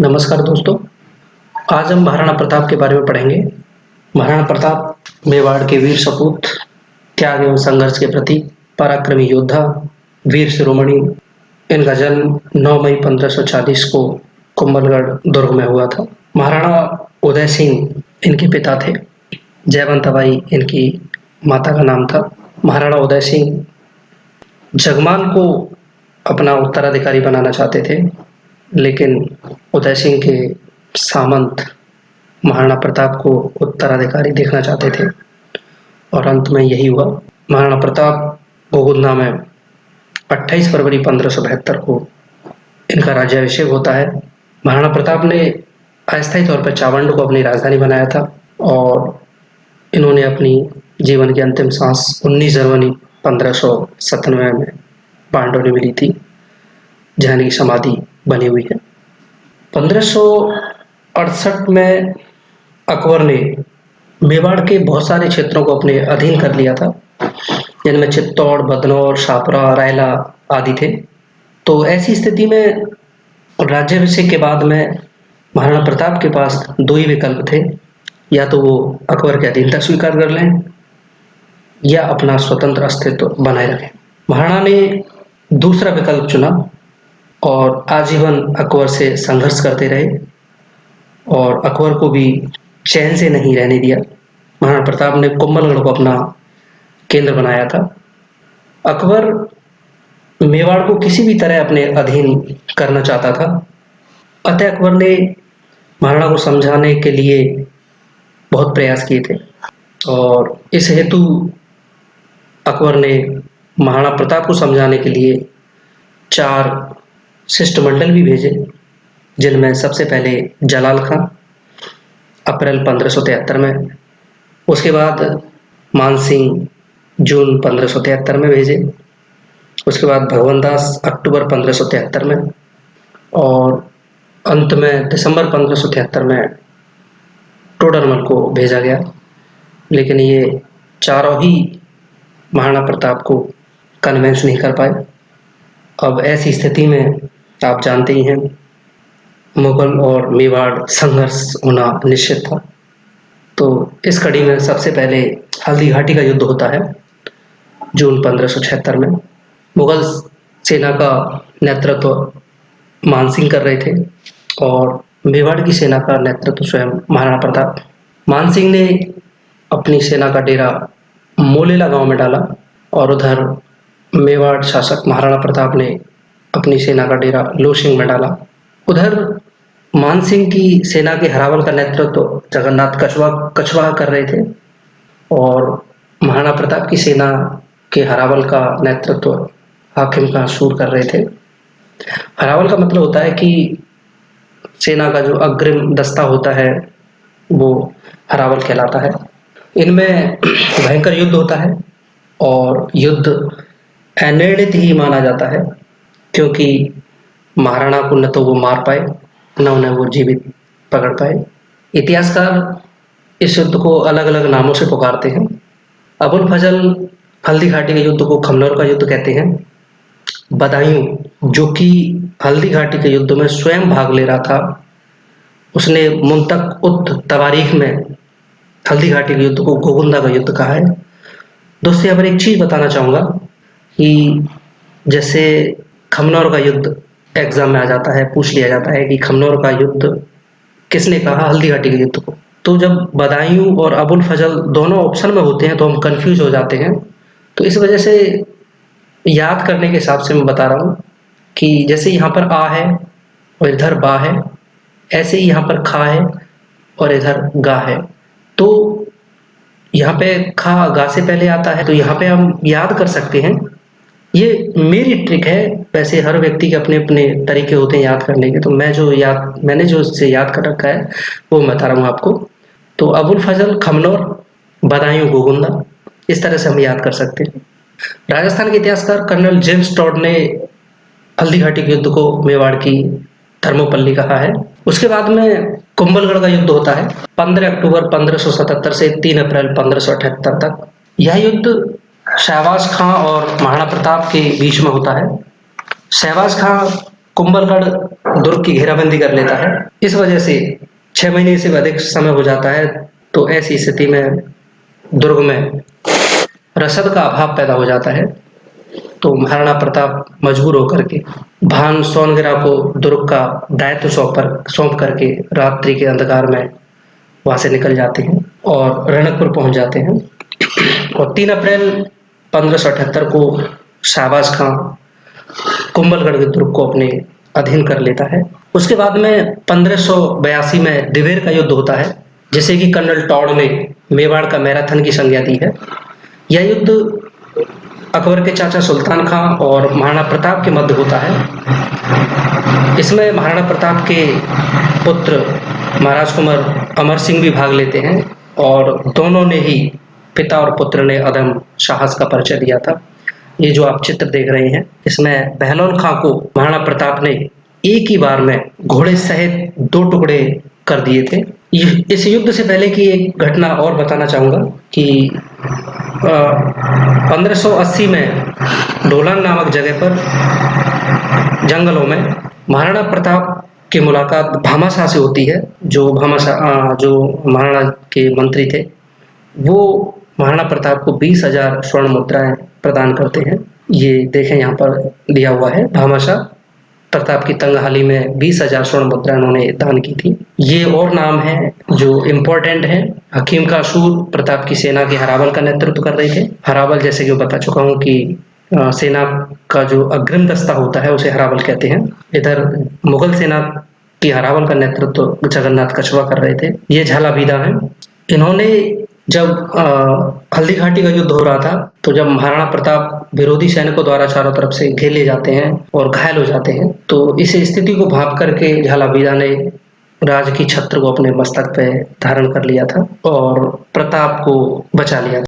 नमस्कार दोस्तों। आज हम महाराणा प्रताप के बारे में पढ़ेंगे। महाराणा प्रताप मेवाड़ के वीर सपूत, त्याग एवं संघर्ष के प्रतीक, पराक्रमी योद्धा, वीर शिरोमणि। इनका जन्म 9 मई 1540 को कुंभलगढ़ दुर्ग में हुआ था। महाराणा उदय सिंह इनके पिता थे। जयवंताबाई इनकी माता का नाम था। महाराणा उदय सिंह जगमान को अपना उत्तराधिकारी बनाना चाहते थे, लेकिन उदय सिंह के सामंत महाराणा प्रताप को उत्तराधिकारी देखना चाहते थे और अंत में यही हुआ। महाराणा प्रताप गोगुंदा में 28 फरवरी 1572 को इनका राज्याभिषेक होता है। महाराणा प्रताप ने अस्थायी तौर पर चावंड को अपनी राजधानी बनाया था और इन्होंने अपनी जीवन की अंतिम सांस 19 जनवरी 1597 में पांडव ने मिली थी, जहाँ इनकी समाधि बनी हुई है। 1568 में अकबर ने मेवाड़ के बहुत सारे क्षेत्रों को अपने अधीन कर लिया था, जिनमें चित्तौड़, बदनौर, शाहपुरा, रायला आदि थे। तो ऐसी स्थिति में राज्याभिषेक के बाद में महाराणा प्रताप के पास दो ही विकल्प थे, या तो वो अकबर की अधीनता स्वीकार कर लें या अपना स्वतंत्र अस्तित्व बनाए रखें। महाराणा ने दूसरा विकल्प चुना और आजीवन अकबर से संघर्ष करते रहे और अकबर को भी चैन से नहीं रहने दिया। महाराणा प्रताप ने कुंभलगढ़ को अपना केंद्र बनाया था। अकबर मेवाड़ को किसी भी तरह अपने अधीन करना चाहता था, अतः अकबर ने महाराणा को समझाने के लिए बहुत प्रयास किए थे और इस हेतु अकबर ने महाराणा प्रताप को समझाने के लिए 4 शिष्टमंडल भी भेजे, जिनमें सबसे पहले जलाल खां अप्रैल 1573 में, उसके बाद मान सिंह जून 1573 में भेजे, उसके बाद भगवान दास अक्टूबर 1573 में और अंत में दिसंबर 1573 में टोडरमल को भेजा गया। लेकिन ये चारों ही महाराणा प्रताप को कन्विंस नहीं कर पाए। अब ऐसी स्थिति में आप जानते ही हैं, मुगल और मेवाड़ संघर्ष होना निश्चित था। तो इस कड़ी में सबसे पहले हल्दी घाटी का युद्ध होता है जून 1576 में। मुगल सेना का नेतृत्व मान सिंह कर रहे थे और मेवाड़ की सेना का नेतृत्व स्वयं महाराणा प्रताप। मान सिंह ने अपनी सेना का डेरा मोलेला गांव में डाला और उधर मेवाड़ शासक महाराणा प्रताप ने अपनी सेना का डेरा लोसिंग में डाला। उधर मान सिंह की सेना के हरावल का नेतृत्व जगन्नाथ कछवाहा कर रहे थे और महाराणा प्रताप की सेना के हरावल का नेतृत्व हाकिम खां सूर कर रहे थे। हरावल का मतलब होता है कि सेना का जो अग्रिम दस्ता होता है वो हरावल कहलाता है। इनमें भयंकर युद्ध होता है और युद्ध अनिर्णित ही माना जाता है, क्योंकि महाराणा को न तो वो मार पाए न उन्हें वो जीवित पकड़ पाए। इतिहासकार इस युद्ध को अलग अलग नामों से पुकारते हैं। अबुल फजल हल्दी घाटी के युद्ध को खमनौर का युद्ध कहते हैं। बदायूं, जो कि हल्दी घाटी के युद्ध में स्वयं भाग ले रहा था, उसने मुंतक उत तवारीख में हल्दी घाटी के युद्ध को गोगुंदा का युद्ध कहा है। दोस्तों, यहाँ पर एक चीज बताना चाहूंगा कि जैसे खमनौर का युद्ध एग्जाम में आ जाता है, पूछ लिया जाता है कि खमनौर का युद्ध किसने कहा हल्दी घाटी के युद्ध को, तो जब बदायूं और अबुल फजल दोनों ऑप्शन में होते हैं तो हम कंफ्यूज हो जाते हैं। तो इस वजह से याद करने के हिसाब से मैं बता रहा हूँ कि जैसे यहाँ पर आ है और इधर बा है, ऐसे ही यहाँ पर खा है और इधर गा है। तो यहाँ पे खा गा से पहले आता है, तो यहाँ पे हम याद कर सकते हैं। ये मेरी ट्रिक है, वैसे हर व्यक्ति के अपने अपने तरीके होते हैं याद करने के। तो मैंने जो इससे याद कर रखा है वो मैं बता रहा हूँ आपको। तो अबुल फजल खमनौर, बदायूं गोगुंदा, इस तरह से हम याद कर सकते हैं। राजस्थान के इतिहासकार कर्नल जेम्स टॉड ने हल्दी घाटी के युद्ध को मेवाड़ की थर्मोपल्ली कहा है। उसके बाद में कुंभलगढ़ का युद्ध होता है 15 अक्टूबर 1577 से 3 अप्रैल 1578 तक। यह युद्ध शहबाज खां और महाराणा प्रताप के बीच में होता है। शहबाज खां कुंभलगढ़ दुर्ग की घेराबंदी कर लेता है। इस वजह से 6 महीने से भी अधिक समय हो जाता है, तो ऐसी स्थिति में दुर्ग में रसद का अभाव पैदा हो जाता है। तो महाराणा प्रताप मजबूर होकर के भान सोनगिरा को दुर्ग का दायित्व सौंप करके रात्रि के अंधकार में वहां से निकल जाते हैं और रणकपुर पहुंच जाते हैं। और 3 अप्रैल 1578 को शाहबाज खां कुंभलगढ़ के दुर्ग को अपने अधीन कर लेता है। उसके बाद में 1582 में दिवेर का युद्ध होता है, जिसे कि कर्नल टॉड ने मेवाड़ का मैराथन की संज्ञा दी है। यह युद्ध अकबर के चाचा सुल्तान खां और महाराणा प्रताप के मध्य होता है। इसमें महाराणा प्रताप के पुत्र महाराज कुंवर अमर सिंह भी भाग लेते हैं और दोनों ने ही, पिता और पुत्र ने, अदम साहस का परिचय दिया था। ये जो आप चित्र देख रहे हैं, इसमें बहलोन खां को महाराणा प्रताप ने एक ही बार में घोड़े सहित 2 टुकड़े कर दिए थे। इस युद्ध से पहले की एक घटना और बताना चाहूँगा कि 1580 में ढोलान नामक जगह पर जंगलों में महाराणा प्रताप की मुलाकात भामाशाह से होती है। जो महाराणा के मंत्री थे, वो महाराणा प्रताप को 20,000 स्वर्ण मुद्राएं प्रदान करते हैं। ये देखें, यहाँ पर दिया हुआ है। भामाशाह प्रताप की तंगहाली में 20,000 स्वर्ण मुद्रा उन्होंने दान की थी। ये और नाम है जो इम्पोर्टेंट है। हकीम कासूर प्रताप की सेना के हरावल का नेतृत्व कर रहे थे। हरावल, जैसे कि बता चुका हूँ कि सेना का जो अग्रिम दस्ता होता है उसे हरावल कहते हैं। इधर मुगल सेना की हरावल का नेतृत्व जगन्नाथ कछवा कर रहे थे। ये झालावीरा है। इन्होंने जब हल्दी घाटी का युद्ध हो रहा था, तो जब महाराणा प्रताप विरोधी सैनिकों द्वारा चारों तरफ से घेर लिए जाते हैं और घायल हो जाते हैं, तो इस स्थिति को भांप करके झालावीरा ने राज की छत्र को अपने मस्तक पे धारण कर लिया था और प्रताप को बचा लिया था।